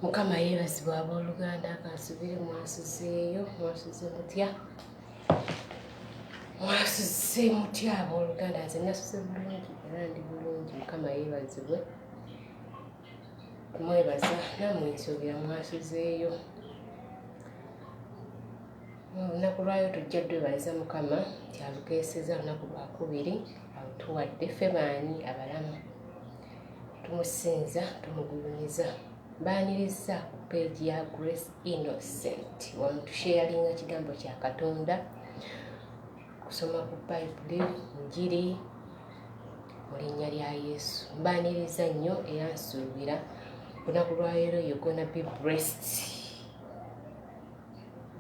Mukama yeebazibwa abooluganda kansubire mwasuzeeyo mwasuze mutya abooluganda nze nasuze bulungi era ndi bulungi Mukama yeebazibwe mwebaza nammwe nsuubira mwasuzeeyo olunaku lwayo tujja twebaliza Mukama nti alukeeseza olunaku lwakubiri alutuwadde ffe baani abalamu tumusinza tumugulumiza baaniriza ku peegi ya Grace Innocent wamu tusheyalinga kigambo kya Katonda kusoma ku Bayibuli njiri mu linnya lya Yesu mbaaniriza nnyo era nsuubira olunaku lwa leero you're gonna be blessed.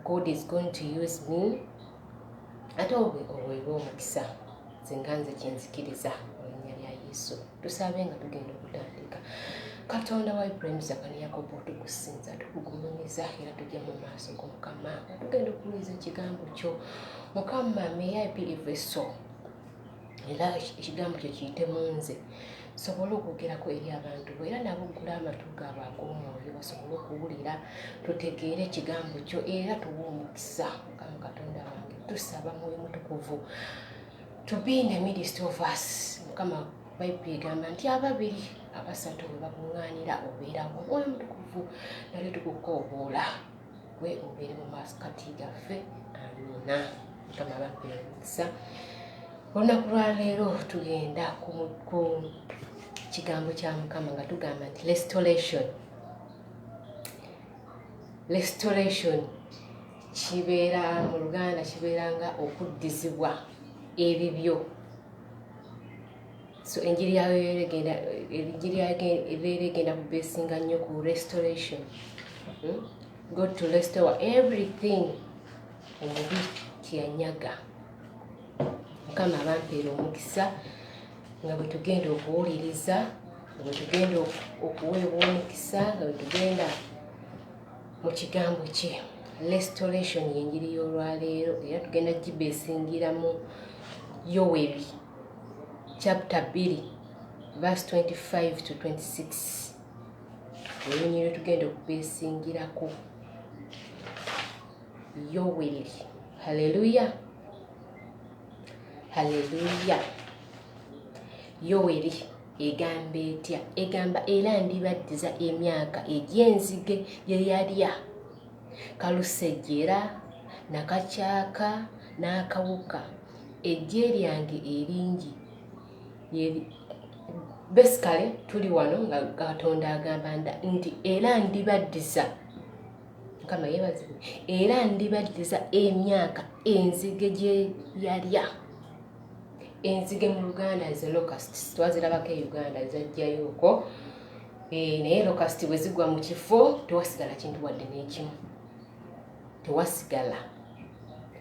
God is going to use me ate obweba omukisa zenga nze kyenzikiriza mu linnya lya Yesu tusabe nga tugenda okutandika. Katonda wa Ibrahim Zakani Yakobo tukusinza tukugulumiza era tujja mu maaso go Mukama tugenda okuwuliza ekigambo kyo Mukama may I be a vessel era ekigambo kyo kiyite mu nze sobole okwogerako eri abantu era nabo oggula amatu gaabwe ag'omwoyo basobole okuwulira tutegeere ekigambo kyo era tuwe omukisa Mukama Katonda wange tusaba Mwoyo Mutukuvu to be in the midst of us. Mukama Bayibuli egamba nti ababiri abasatu bwe bakuŋŋaanira obeerawo Mwoyo Mutukuvu nalyo tukukooboola gwe obeere mu maskati gaffe amiina. Mukama bakuwe omukisa. Olunaku lwa leero tugenda ku kigambo kya Mukama nga tugamba nti restoration kibeera mu Luganda kibeera nga okuddizibwa ebibyo. So enjiri yayo egenda kubeesinga nnyo ku restoration. God to restore everything omubi kyeyanyaga. Mukama abampeera omukisa nga bwe tugenda okuwuliriza nga bwe tugenda okuweebwa omukisa nga bwe tugenda mu kigambo kye. Restoration y'enjiri y'olwaleero era tugenda gibeesingira mu Yoweri chapter 2 verse 25 to 26 olunyi tugenda okubeesingirako Yoweri. Haleluya, haleluya. Yoweri egamba etya? Egamba era ndibaddiza emyaka egy'enzige gye yalya kalusejjera nakacaaka n'akawuka eggye lyange eringi. Basically tuli wano nga Katonda agamba nti era ndibaddiza Mukama yeebazibwe era ndibaddiza emyaka enzige gye yalya. Enzige mu Luganda ze locusts twazirabako e Uganda zajjayo okwo naye locust bwe zigwa mu kifo tewasigala kintu wadde n'ekimu tewasigala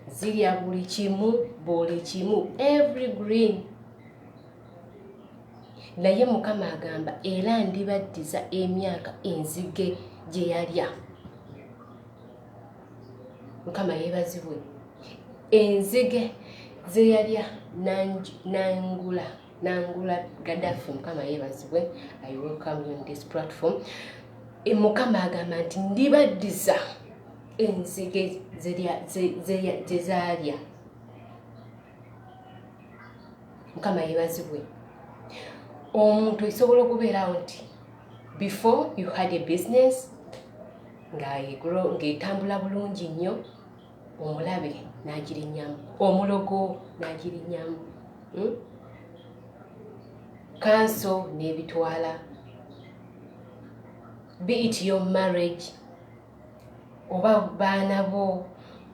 zirya buli kimu every green. Naye Mukama agamba era ndibaddiza emyaka enzige gye yalya. Mukama yeebazibwe enzige ze yalya Nangula Gaddafi. Mukama yeebazibwe. I welcome you on this platform. Mukama agamba nti ndibaddiza enzige ze zaalya. Mukama yeebazibwe. Omuntu isobola okubeerawo nti before you had a business ng'etambula bulungi nnyo omulabe n'agirinnyamu omulogo n'agirinnyamu kanso n'ebitwala be it your marriage oba baana bo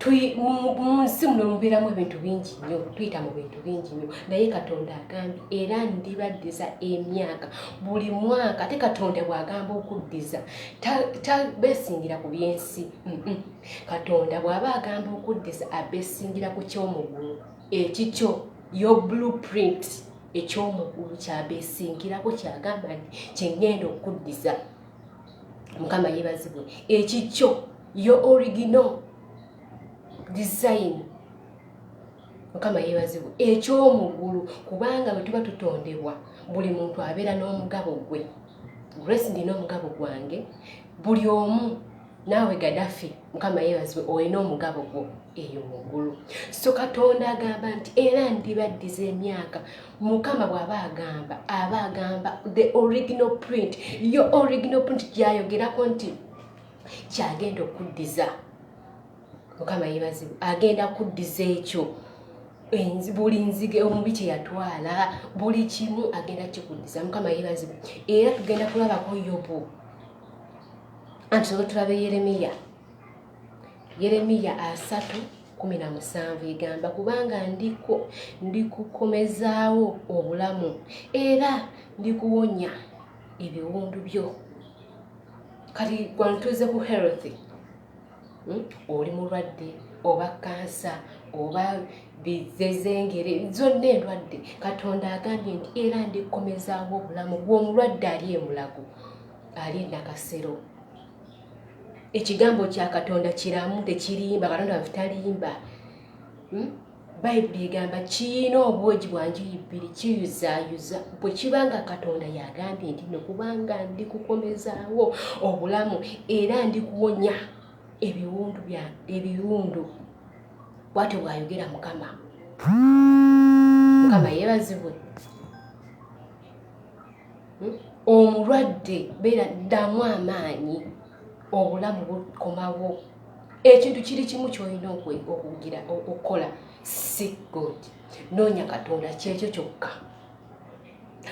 mu nsi muno mubeeramu ebintu bingi nnyo tuyita mu bintu bingi nnyo naye Katonda agambye era ndibaddiza emyaka buli mwaka. Ate Katonda bw'agamba okuddiza tabeesingira ku byensi. Katonda bw'aba agamba okuddiza abeesingira ku ky'omugulu ekikyo your blueprint eky'omugulu kyabeesingirako kyagamba nti kyengenda okuddiza. Mukama yeebazibwe ekikyo your original design. Mukama yeebazibwe eky'omugulu kubanga bwe tuba tutondebwa buli muntu abeera n'omugabo gwe Grace ndina omugabo gwange buli omu naawe Gaddafi Mukama yeebazibwe olina omugabo gwo eyo muggulu. So Katonda agamba nti era ndibaddiza emyaka. Mukama bw'aba agamba the original print, your original print gyayogerako nti kyagenda okuddiza. Mukama yeebazibwe agenda kuddiza ekyo. Buli nzige omubi kye yatwala buli kimu agenda kikuddiza. Mukama yeebazibwe. Era tugenda kulabako Yobu. Anti tulabe Yeremiya 3:17 egamba kubanga ndikukomezaawo obulamu era ndikuwonya ebiwundu byo. Kati kwantuuze ku health, oli mulwadde oba kansa oba bizezengere zonna endwadde, Katonda agambye nti era ndikukomezaawo obulamu bw'omulwadde ali emulago ali nakasero. Ekigambo kya Katonda kiramu tekirimba, Katonda afitalimba. Bayibuli egamba kiyina obwogi bwa njuyi bbiri kiyuzaayuza. Bwe kibanga Katonda yagambye nti no kubanga ndikukomezaawo obulamu era ndikuwonya ebiwundu. Bw'atyo bw'ayogera Mukama. Mukama yeebazibwe. Omulwadde beera ddamu amaanyi obulamu bukomawo. Ekintu kiri kimu ky'olina okukola. Seek God. Noonya Katonda kyekyo kyokka.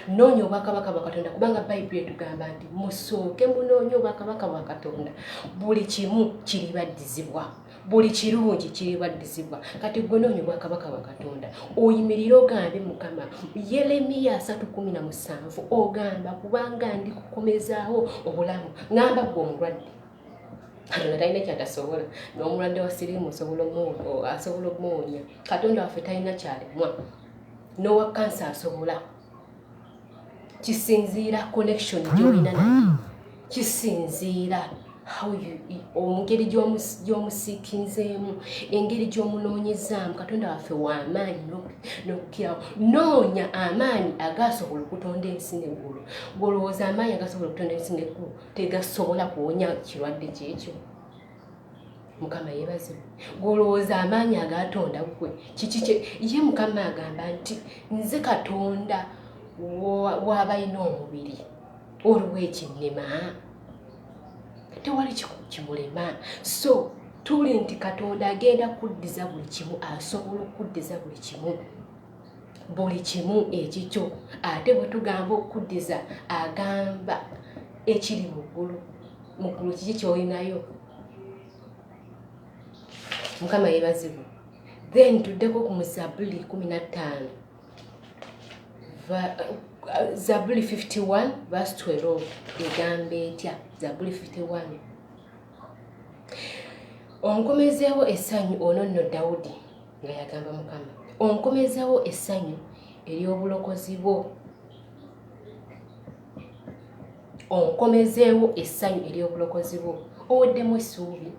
Noonya obwakabaka bwa Katonda kubanga Bayibuli etugamba nti musooke munoonye obwakabaka bwa Katonda. Buli kimu kiribaddizibwa. Buli kirungi kiribaddizibwa. Kati gwe noonya obwakabaka bwa Katonda. Oyimirire ogambe Mukama. Yeremiya 3:17 ogamba kubanga ndikukomezaawo obulamu. Ngamba gwe omulwadde. Katonda talina kyatasobola. N'omulwadde wa siriimu asobola okumuwonya. Katonda waffe talina kyalemwa. N'owa kansa asobola. Kisinziira connection gy'olina naye. Kisinziira engeri gy'omusiikinzeemu, engeri gy'omunoonyezaamu. Katonda waffe w'amaanyi n'okukirawo. Noonya amaanyi agasobola okutonda ensi n'eggulu. Bw'olowooza amaanyi agasobola okutonda ensi n'eggulu tegasobola kuwonya kirwadde kyekyo. Mukama yeebazibwe. Bw'olowooza amaanyi agatonda gwe ye Mukama agamba nti nze Katonda w'abalina omubiri olwo ekinnema tewali kimulema. So tuli nti Katonda agenda kuddiza buli kimu, asobola okuddiza buli kimu ekikyo. Ate bwe tugamba okuddiza agamba ekiri muggulu kiki ky'olinayo. Mukama yeebazibwe. Then tuddeko ku Zabbuli 15. Zabbuli 51:12 egamba etya? Zabbuli 51. Onkomezeewo essanyu, ono nno Dawudi nga yagamba Mukama. Onkomezeewo essanyu ery'obulokozi bwo. Onkomezeewo essanyu ery'obulokozi bwo. Oweddemu essuubi.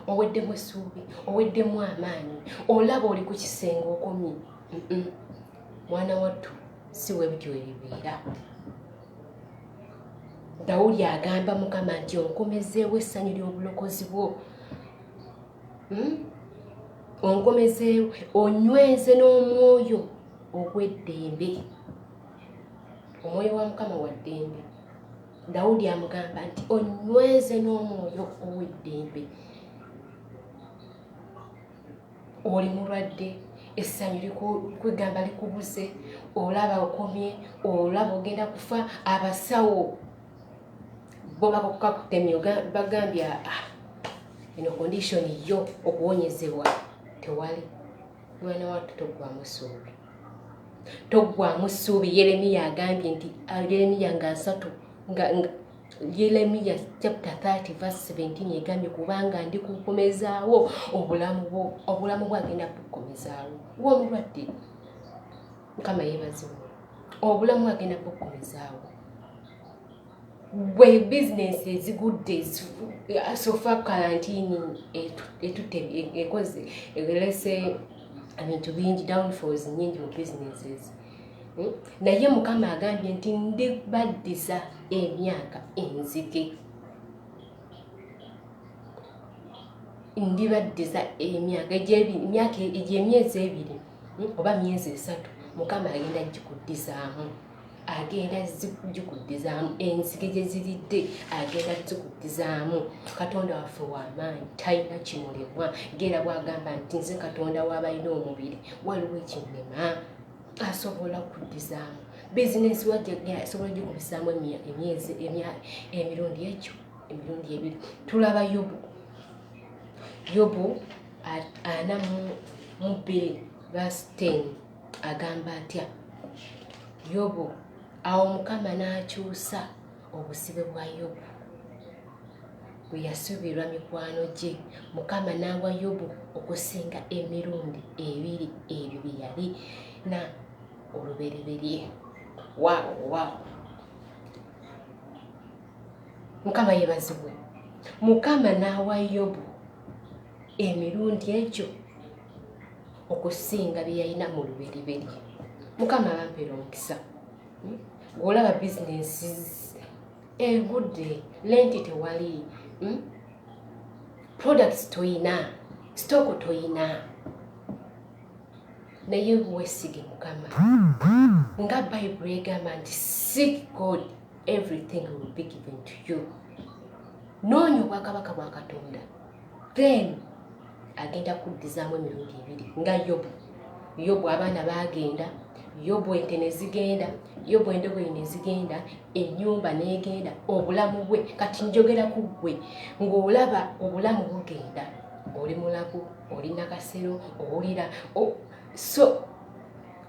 Oweddemu essuubi. Oweddemu amaanyi. Olaba oli ku kisenge okomye. Mwana wattu si we bityo ebibeera. Dawudi agamba Mukama nti onkomezeewo essanyu ly'obulokozi bwo. Onkomezeewo onyweze n'omwoyo ogw'eddembe. Omwoyo wa Mukama wa ddembe. Dawudi amugamba nti onyweze n'omwoyo ow'eddembe. Oli mulwadde, essanyu likwegamba likubuze, olaba okomye, olaba ogenda kufa, abasawo bo bakutemye bagambye eno condition yo okuwonyezebwa tewali. Mwana wattu toggwamu ssuubi. Toggwamu ssuubi. Yeremiya agambye nti Yeremiya Yeremiya chapter 30:17 egambye kubanga ndikukomezaawo obulamu bwo. Obulamu bwo agenda kukomezaawo. W'omulwadde Mukama yeebazibwe. Obulamu agenda kukomezaawo. Bwe business ezigudde sofa quarantine ekoze elese ebintu bingi, downfalls nyingi mu businesses. naye Mukama agambye nti ndibaddiza emyaka enzige. Ndibaddiza emyaka egy'emyezi 2 oba myezi 3 Mukama agenda gikuddizaamu. Agenda zikuddizaamu enzige gye ziridde, agenda zikuddizaamu. Katonda waffe w'amaanyi, talina kimulemwa. Gera bw'agamba nti nze Katonda w'abalina omubiri, waliwo ekinnema, asobola kuddizaamu. Bizinesi wajja asobola gikubisaamu emirundi 2. Tulaba Yobu 42:10 agamba atya? Yobu, awo Mukama n'akyusa obusibe bwa Yobu bwe yasuubirwa mikwano gye. Mukama n'awa Yobu okusinga emirundi 2 ebyo bye yali na olubereberye. Wow. Mukama yeebazibwe. Mukama n'awa Yobu emirundi egyo okusinga bye yalina mu lubereberye. Mukama abampeera omukisa. Ng'olaba bizinesi egudde, lenti tewali, products toyina, stock toyina, naye weesige Mukama. Nga Bible egamba nti seek God, everything will be given to you. Noonya obwakabaka bwa Katonda, then agenda kuddizaamu emirundi 2 nga Yobu abaana baagenda, Yobu ente ne zigenda, Yobu endogoyi ne zigenda, ennyumba n'egenda, obulamu bwe. Kati njogera ku ggwe ng'olaba obulamu bugenda, oli mulabu, oli nakasero, owulira so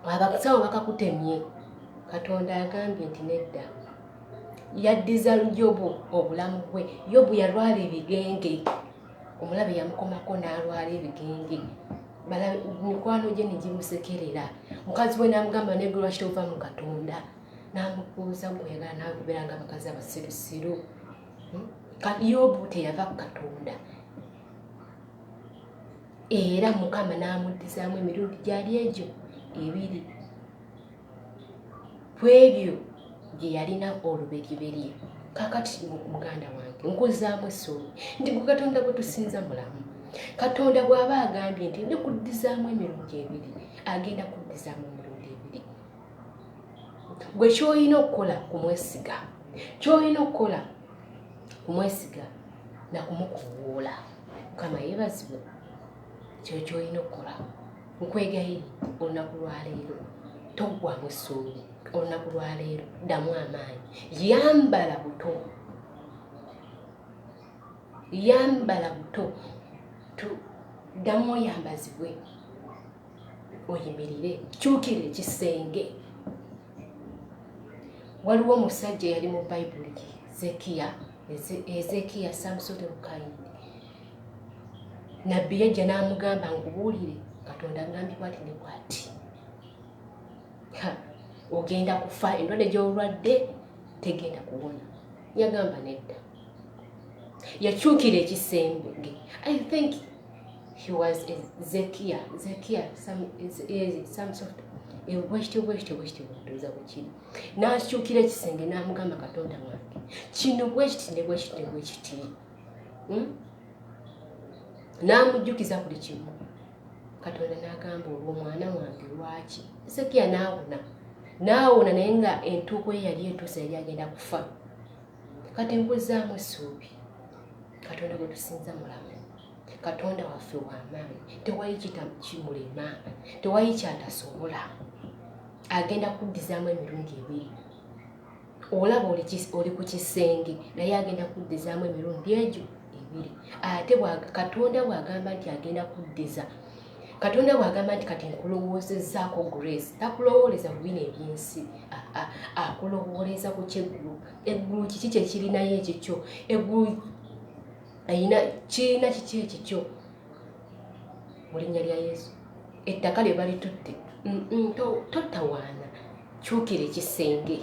abasawo bakakutemye. Katonda agambye nti nedda, yaddiza Yobu obulamu bwe. Yobu yalwala ebigenge, omulabe yamukomako n'alwala ebigenge. Mikwano gye ne gimusekerera. Mukazi we n'amugamba naye gwe lwaki tova mu Katonda? N'amubuuza gweyagala n'agoberera nga abakazi abasirusiru. Yobu teyava ku Katonda. Era Mukama n'amuddizaamu emirundi gyali egyo 2 ku ebyo gye yalina olubereberye. Kaakati muganda wange nkuzaamu essuubi nti gwe Katonda gwe tusinza mulamu. Katonda bw'aba agambye nti ndikuddizaamu emirundi 2, agenda kuddizaamu emirundi 2. Gwe ky'olina okukola kumwesiga, ky'olina okukola kumwesiga na kumukoowoola. Mukama yeebazibwe. Kyo ky'olina okukola. Nkwegayiridde olunaku lwaleero toggwamu essuubi. Olunaku lwaleero ddamu amaanyi, yambala buto, ddamu oyambazibwe, oyimirire, kyukira ekisenge. Waliwo omusajja yali mu Bayibuli, Ezekiya some sort of kind. Nabbi yajja n'amugamba nkubuulire, Katonda agambye bw'ati ne bw'ati. Ogenda kufa, endwadde gy'olwadde tegenda kuwona. Yagamba nedda. Yakyukira ekisenge. I think he was Ezekiya, some sort of bwekityo ndoza bwekiri. N'akyukira ekisenge n'amugamba Katonda wange, kino bwekiti ne bwekiti. N'amujjukiza buli kimu. Katonda n'agamba olwo mwana wange lwaki? Ezekiya n'awona naye nga entuuko ye yali etuuse, yali agenda kufa. Kati nkuzaamu essuubi. Katonda gwe tusinza mulamu. Katonda waffe w'amaanyi, tewali kimulema, tewali kyatasobola. Agenda kuddizaamu emirundi 2. Olaba oli ku kisenge, naye agenda kuddizaamu emirundi egyo 2. Ate Katonda bw'agamba nti agenda kuddiza, Katonda bw'agamba nti kati nkulowoozezzaako grace, takulowooleza ku bino eby'ensi, akulowooleza ku ky'eggulu. Eggulu kiki kye kirinayo ekikyo? Eggulu kirina kiki ekikyo? Mu linnya lya Yesu, ettaka lye balitutte, totawaana, kyukira ekisenge.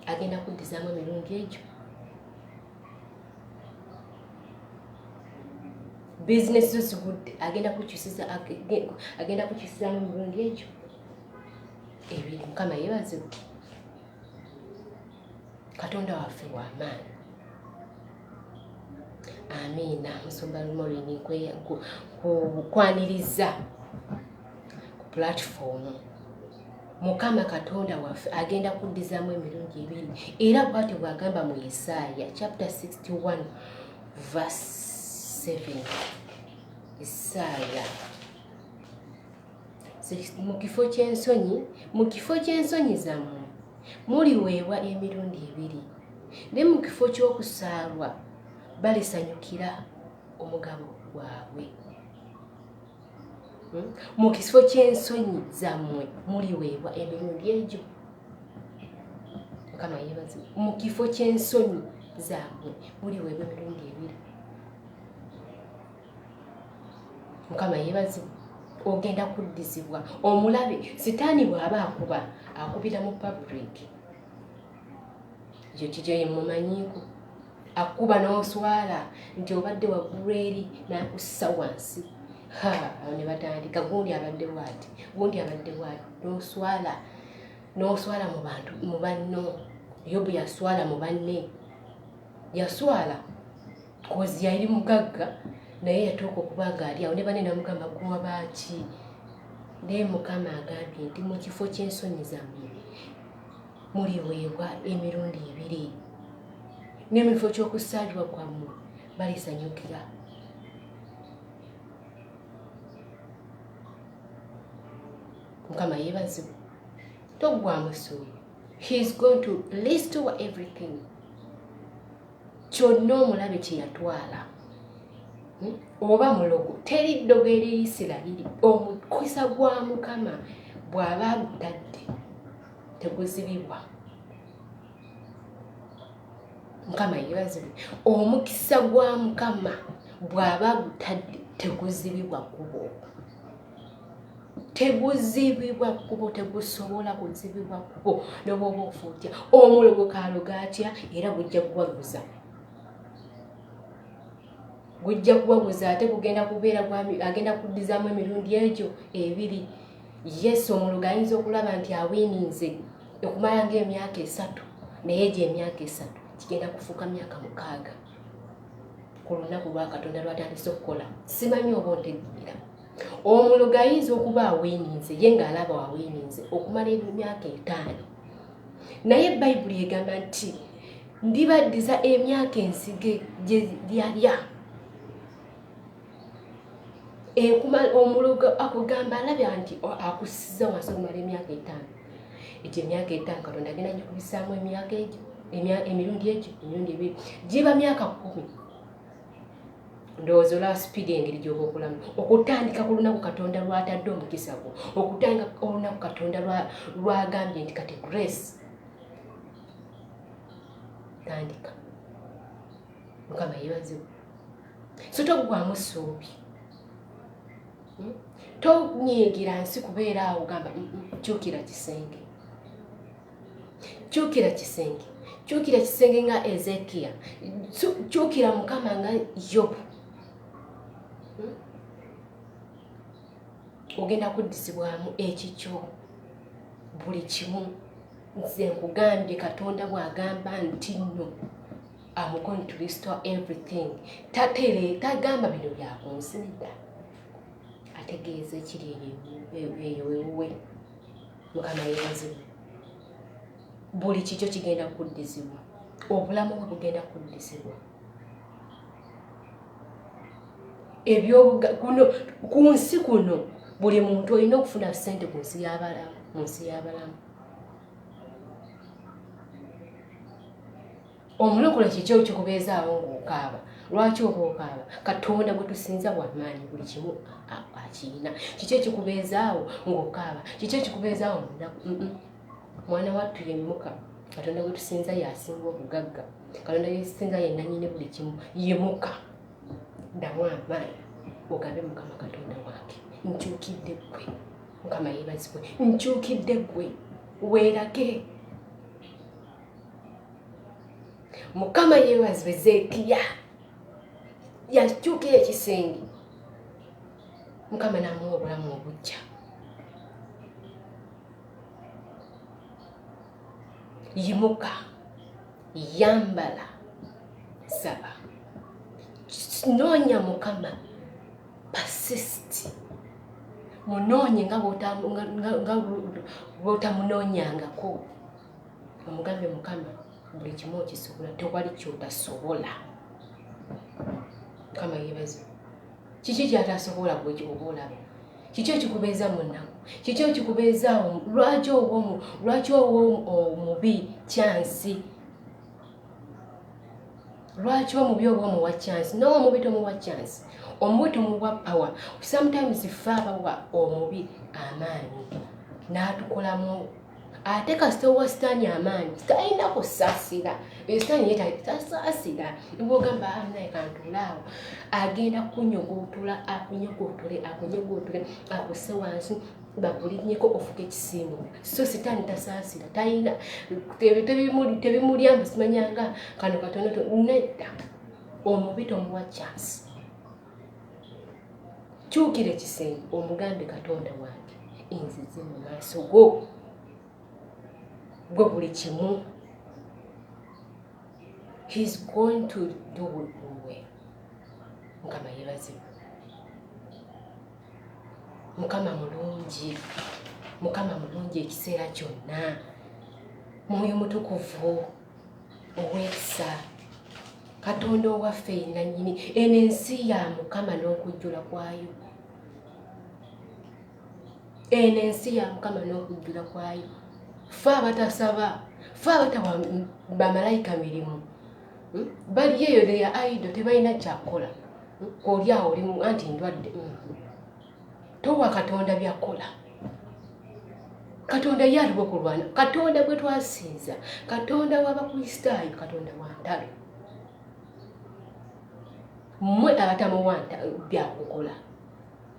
Agenda kuddizaamu emirundi egyo. Bizinesi zo zigudde, agenda kukyusizaamu emirundi egyo. ebiri. Mukama yeebazibwe. Katonda waffe w'amaanyi. Amiina. Musumba Morini kwaniriza ku platform. Mukama Katonda waffe agenda kuddizaamu emirundi ebiri era bw'atyo bw'agamba mu Isaaya chapter 61 verse 7. Isaaya mu kifo ky'ensonyi zammwe muliweebwa emirundi ebiri, ne mu kifo ky'okusaalwa balisanyukira omugabo gwabwe. Mu kifo ky'ensonyi zammwe muliweebwa emirundi egyo. Mukama yeebazibwe. Mu kifo ky'ensonyi zammwe muliweebwa emirundi ebiri. Mukama yeebazibwe. Ogenda kuddizibwa. Omulabe sitaani bw'aba akubira mu public. Ekyo kikyo ye mumanyiiko. Akuba n'oswala nti obadde waggulu eri n'akussa wansi. Ne batandika gundi abadde bw'ati, gundi abadde bw'ati. N'oswala mu bantu, mu banno. Yobu yaswala mu banne. Yaswala kozi yali mugagga naye yatuuka okuba ng'ali awo ne banne namugamba guwa baaki. Naye Mukama agambye nti mu kifo ky'ensonyi zammwe muliweebwa emirundi ebiri, ne mu kifo ky'okusaalirwa kwammwe balisanyukira. Mukama yeebazibwe. Toggwamu ssuubi. He is going to restore everything. Kyonna omulabe kye yatwala. Oba mulogo teri ddogo eri Isirayiri. Omukisa gwa Mukama bw'aba agutadde teguzibibwa. Mukama yeebazibwe. Omukisa gwa Mukama bw'aba agutadde teguzibibwa kubo. Teguzibibwa kubo, tegusobola kuzibibwa kubo. N'obwoba ofuutya omulogo kaaloga atya era gujja kuwaguza. Gujja kuwaguza ate gugenda kubeera agenda kuddizaamu emirundi egyo ebiri. Yesu omulogo ayinza okulaba nti awiininze okumala ng'emyaka 3 naye egyo emyaka 3 kigenda kufuuka myaka 6 ku lunaku lwa Katonda lw'atandise okukola. Simanyi oba ontegeera. Omulogo ayinza okuba awiininze ye ng'alaba awiininze okumala emyaka 5 naye Bayibuli egamba nti ndibaddiza emyaka ensige gye lyalya. Omulogo akugamba alabya nti akusiza wansi okumala emyaka 5. Ekyo emyaka 5 Katonda agenda gikubisaamu emyaka egyo emirundi egyo emirundi ebiri giba myaka 10. Ndowooza olwa sipiidi engeri gy'oba okulamu okutandika ku lunaku Katonda lw'atadde omukisa gwo, okutandika olunaku Katonda lw'agambye nti kati grace. Tandika. Mukama yeebazibwe. So toggwamu ssuubi. Tonyiigira nsi kubeera awo ogamba kyukira kisenge. Kyukira kisenge. Kyukira kisenge nga Ezekiya. Kyukira Mukama nga Yobu. Ogenda kuddizibwamu ekikyo buli kimu. Nze nkugambye Katonda bw'agamba nti nno I'm going to restore everything. Tagamba bino bya ku nsi nedda. Ategeeza ekiri eyo ewuwe. Mukama yeebazibwe. Buli kikyo kigenda kuddizibwa. Obulamu bwe bugenda kuddizibwa. Ku nsi kuno buli muntu olina okufuna ssente ku nsi y'abalamu. Mu nsi y'abalamu. Omulokole kikyo kikubeezaawo ng'okaaba. Lwaki oba okaaba? Katonda gwe tusinza w'amaanyi buli kimu akirina. Kiki ekikubeezaawo ng'okaaba? Kiki ekikubeezaawo mu nnaku? Mwana wattu yemuka. Katonda gwe tusinza y'asinga obugagga. Katonda gwe tusinza ye nannyini buli kimu. Yemuka. Ddamu amaanyi. Ogambe Mukama Katonda wange. Nkyukidde ggwe. Mukama yeebazibwe. Nkyukidde ggwe. Weerage. Mukama yeebazibwe. Zekiya yakyukira ekisenge. Mukama n'amuwa obulamu obujja. yimuka yambala saba noonya Mukama persist munoonye nga bw'otamunoonyangako omugambe Mukama buli kimu okisobola tewali kyotasobola Mukama yeebaze kiki kyatasobola bwekyoba olaba kiki ekikubeeza mu nnaku kiki ekikubeezaawo lwaki omubi kyansi lwaki omubi oba omuwa chance no omubi tomuwa chance omubi tumuwa power sometimes ffe abawa omubi amaanyi n'atukolamu ate kasita owa sitaani amaanyi talina kusaasira esitaani yetasaasira nibwogamba naye kantulaawo agenda kunyogootula akunyogootule akuse wansi bakulinnyeko ofuka ekisimbo so sitaani tasaasira talina tebimulya simanyanga kano katonoto nedda omubi tomuwa chance kyukira ekisenge omugambe Katonda wange nzize mu maaso go gwe buli kimu he's going to do well Mukama yeebazibwe Mukama mulungi ekiseera kyonna mwoyo mutukuvu ow'ekisa Katonda owaffe yennyini eno ensi ya Mukama n'okujjula kwayo eno ensi ya Mukama n'okujjula kwayo ffe abatasaba ffe abatawa bamalayika mirimu bali eyo theya idol tebalina kyakola oli awo oli anti ndwadde towa Katonda byakola Katonda yaliwo kulwana Katonda gwe twasinza Katonda w'Abakristaayo Katonda wa ntalo mmwe abatamuwanta byakukola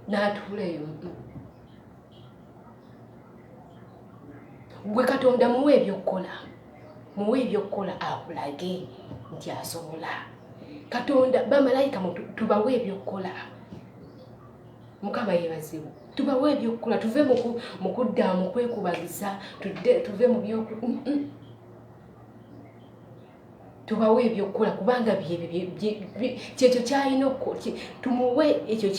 n'atuuleyo gwe Katonda muwe ebyokukola akulage nti asobola Katonda bamalayika tubawe ebyokukola Mukama yeebazibwe tubawe ebyokukola tuve mu kudda mu kwekubagiza tuve mu byoku tubawe ebyokukola kubanga kyekyo kyalina tumuwe ekyo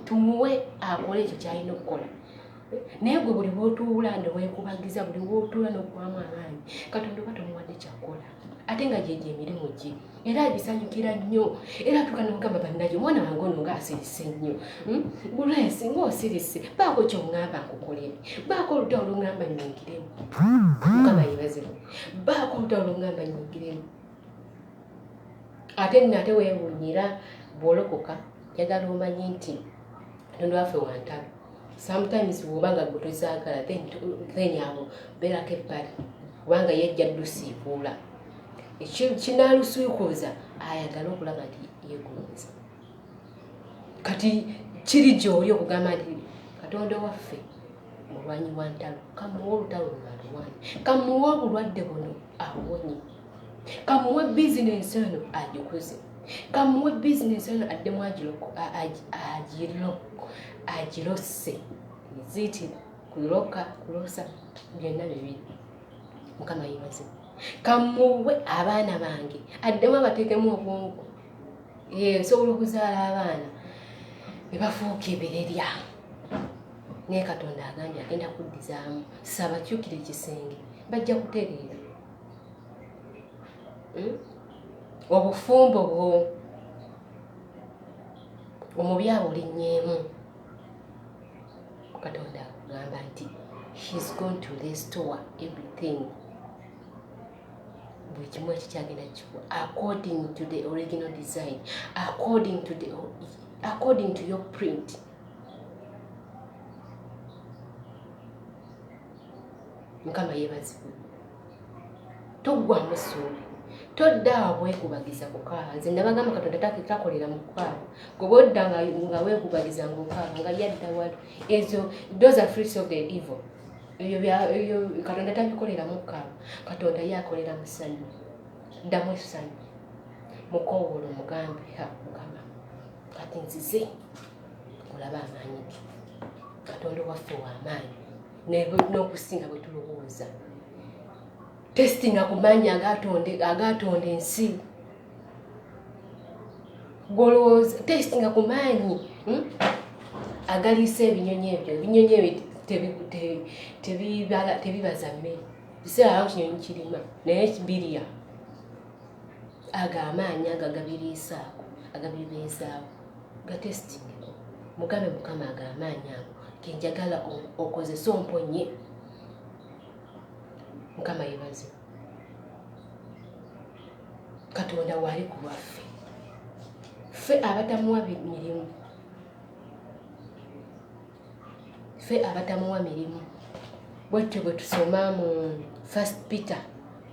tumuwe akole ekyo kyalina okukola naye gwe buli bw'otuula neweekubagiza buli bw'otuula n'okuwamu amaanyi Katonda oba tomuwadde kyakola ate nga gyegyo emirimu gye era agisanyukira nnyo era tukanogamba bannagye omwana wange ono ng'asirise nnyo bulesi ng'osirise baako ky'oŋŋamba nkukolere baako olutalo luŋŋamba nnyingiremu Mukama yeebazibwe baako olutalo luŋŋamba nnyingiremu ate nate weewuunyira bw'olokoka njagala omanyi nti Katonda waffe wa ntalo sometimes bw'obanga gwe tozaagala then abo beerako ebbali kubanga yajja ddusiibuula kinaalusiikuuza ayagala okulaba nti yeegonza kati kiri gy'oli okugamba nti Katonda waffe mulwanyi wa ntalo kamuwe olutalo lumalwanyi kamuwe obulwadde buno awonye kamuwe bizinensi eno agikuze kamuwe bizinensi eno addemu agirose ziti kulosa byonna bibiri Mukama yeebazibwe kamuwe abaana bange addemu abateekemu obwongo osobola okuzaala abaana ne bafuuka ebirerya naye Katonda agambye agenda kuddizaamu sabakyukira ekisenge bajja kutereera obufumbo bwo omubi abulinnyeemu Katonda agamba nti he's going to restore everything buli kimu ekikyagenda kiwa according to the original design according to your print Mukama yeebazibwe toggwamu ssuubi todda bwekubagiza kukaaba nze nabagamba Katonda takolera mu kukaaba gwe bwodda nga weekubagiza ngaokaaba nga yadda wali ezo those are fruits of the evil ebyo Katonda tabikolera mu kukaaba Katonda yakolera mu ssanyu ddamu essanyu mukoowoola omugambe Mukama kati nzize olaba amaanyi Katonda waffe w'amaanyi n'okusinga bwe tulowooza testing akumanyi agatonda ensi golowooza testing akumanyi agaliisa ebinyonyi ebyo tebibaza mmere biseera awo kinyonyi kirima naye kibirya agamaanyi agabiriisaako agabibeezaawo gatestingeko mugabe mukama agamaanyi ago kenjagala okozesa omponye mukama yebaze Katonda wali ku lwaffe ffe abatamuwa mirimu bwetyo bwe tusoma mu 1 Peter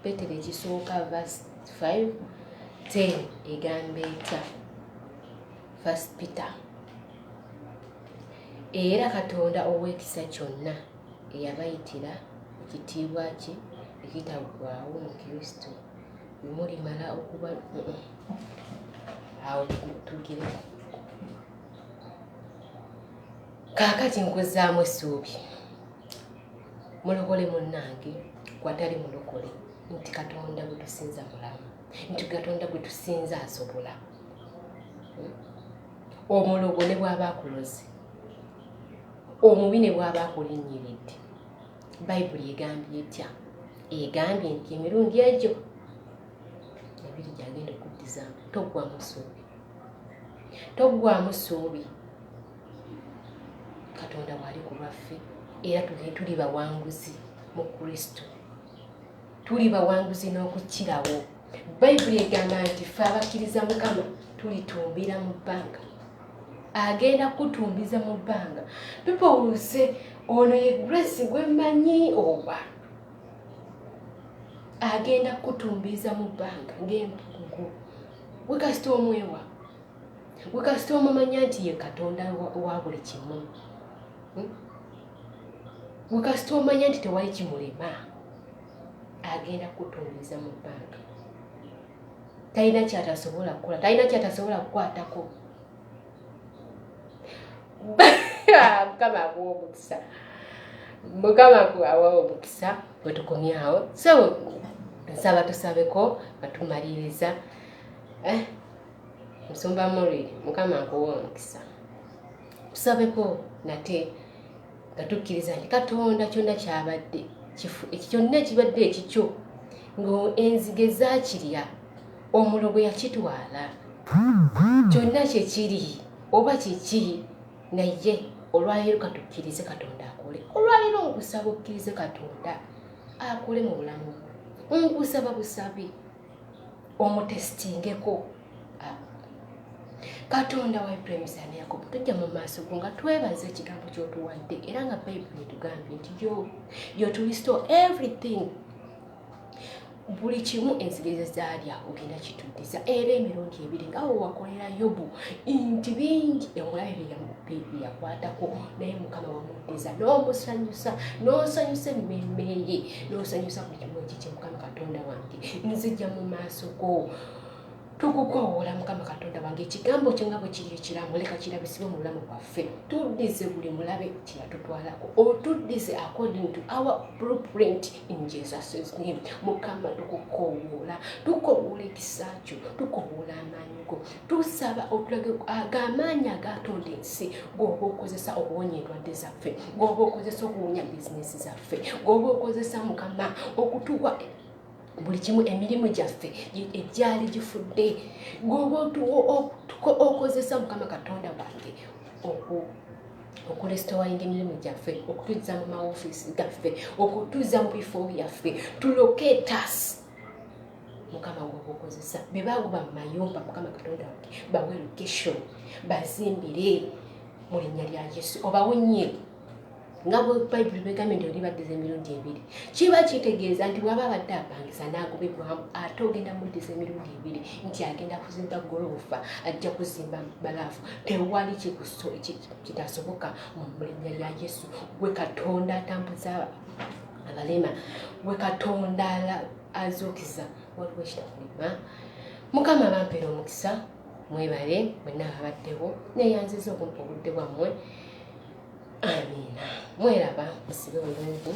Petero ekisooka verse 5:10 egamba etya 1 Peter era Katonda ow'ekisa kyonna eyabayitira ekitiibwa kye ekitaggwaawo mu Kristo mulimala okuba awo tugire kaakati nkuzaamu essuubi mulokole munnange gwatali mulokole nti Katonda gwe tusinza mulamu nti Katonda gwe tusinza asobola omulogo ne bw'aba akuloze omubi ne bw'aba akulinnyiridde Bayibuli egambye etya egambye nti emirundi egyo ebiri gyagenda okuddizaamu toggwamu ssuubi Katonda bw'ali ku lwaffe era tuli bawanguzi mu Kristo tuli bawanguzi n'okukirawo Bayibuli egamba nti ffe abakkiriza Mukama tulitumbira mu bbanga agenda kutumbiza mu bbanga tupooluse ono ye Grace gwe mmanyi oba agenda kutumbiza mu bbanga ng'empungu wekasita omwewa wekasita omumanya nti ye Katonda wa buli kimu wekasita omanya nti tewali kimulema agenda kutumbiza mu bbanga talina kyatasobola kukola talina kyatasobola kukwatako Mukama awa omukisa bwe tukomyawo so nsaba tusabeko batumaliriza Musumba Moriri Mukama akuwa omukisa tusabeko nate nga tukkiriza nti Katonda kyonna kyabadde kyonna ekibadde ekikyo ng'enzige zaakirya omulogo yakitwala kyonna kyekiri oba kiki naye olwaleero katukkirize Katonda akole olwaleero nkusaba okkirize Katonda akole mu bulamu bwo nkusaba busabi omutestingeko Katonda wa Ibrahim Isaka ne Yakobo tujja mu maaso go nga twebaza ekigambo ky'otuwadde era nga Bayibuli etugambye nti you to restore everything buli kimu enzige zaalya ogenda kituddiza era emirundi ebiri nga wakolera Yobu nti bingi omulabe bye yakwatako naye Mukama wamuddiza n'omusanyusa n'osanyusa emmeeme ye n'osanyusa buli kimu ekikye Mukama Katonda wange nzija mu maaso go tukukoowoola Mukama Katonda wange ekigambo kyo nga bwe kiri ekiramu leka kirabisibwe mu bulamu bwaffe tuddize buli mulabe kyeyatutwalako otuddize according to our blueprint in Jesus' name Mukama tukukoowoola ekisa kyo tukoowoola amaanyi go tusaba otulage ag'amaanyi agatonda ensi g'oba okozesa okuwonya endwadde zaffe g'oba okozesa okuwonya bizinesi zaffe g'oba okozesa Mukama okutuwa buli kimu emirimu gyaffe egyali gifudde g'oba okozesa Mukama Katonda wange okurestoringa emirimu gyaffe okutuzza mu maofiisi gaffe okutuzza mu bifo byaffe tulocate us Mukama gwoba okozesa be bagoba mu mayumba Mukama Katonda wange bawe location bazimbire mu linnya lya Yesu obawonye nga bwe Bayibuli begambye nti oli baddiza emirundi ebiri kiba kitegeeza nti bw'aba abadde apangisa n'agobebwamu ate ogenda muddiza emirundi ebiri nti agenda kuzimba goloofa ajja kuzimba balaafu tewali kitasoboka mu linnya lya Yesu gwe Katonda atambuza abalema gwe Katonda azuukiza waliwo ekitakulima Mukama bampeera omukisa mwebale mwenna ababaddewo neyanziza okumpa obudde bwammwe Amina. Mweraba musibe bulungi.